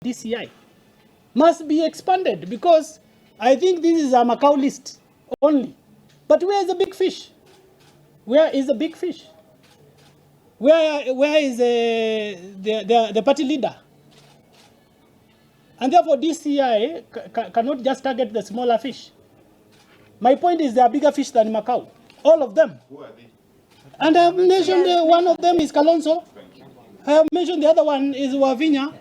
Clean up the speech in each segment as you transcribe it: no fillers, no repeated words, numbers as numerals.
DCI must be expanded, because I think this is a Macau list only. But where is the big fish? Where is the big fish? Where is the party leader? And therefore DCI cannot just target the smaller fish. My point is there are bigger fish than Macau. All of them. Who are they? And I have mentioned one of them is Kalonzo. I have mentioned the other one is Wavinya.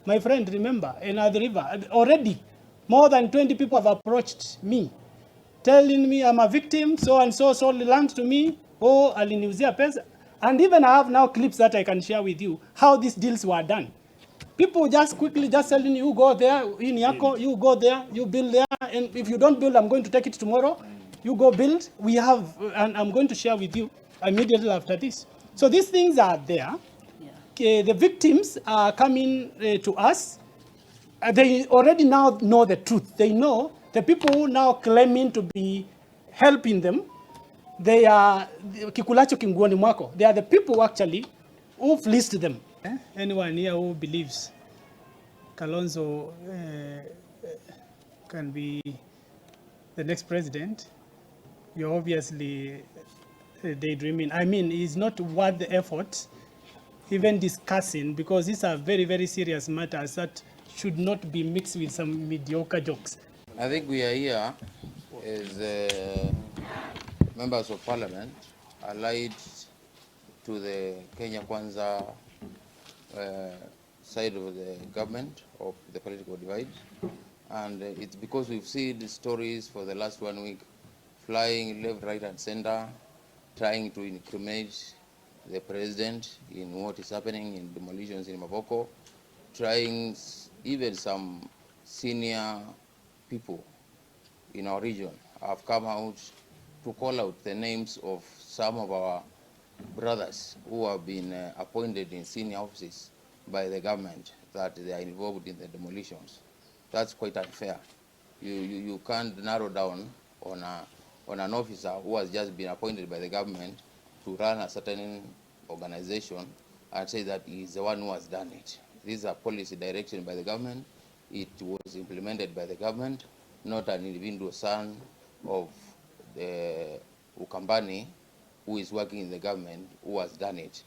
My friend, remember, in the river. Already, more than 20 people have approached me, telling me I'm a victim, so and so sold land to me, oh, aliniuzia pesa. And even I have now clips that I can share with you, how these deals were done. People just quickly just telling you, go there, in Yako, you go there, you build there, and if you don't build, I'm going to take it tomorrow. You go build. We have, and I'm going to share with you immediately after this. So these things are there. The victims are coming to us. They already now know the truth. They know the people who now claiming to be helping them, they are kikulacho kinguoni mwako. They are the people actually who fleeced them. Anyone here who believes Kalonzo can be the next president, you're obviously daydreaming. I mean, it's not worth the effort even discussing, because these are very, very serious matters that should not be mixed with some mediocre jokes. I think we are here as members of parliament allied to the Kenya Kwanza side of the government, of the political divide. And it's because we've seen the stories for the last 1 week flying left, right, and center, trying to incriminate the president in what is happening in demolitions in Mavoko, trying even some senior people in our region have come out to call out the names of some of our brothers who have been appointed in senior offices by the government, that they are involved in the demolitions. That's quite unfair. You can't narrow down on an officer who has just been appointed by the government to run a certain organization and say that he is the one who has done it. This is a policy direction by the government. It was implemented by the government, not an individual son of the Ukambani who is working in the government who has done it.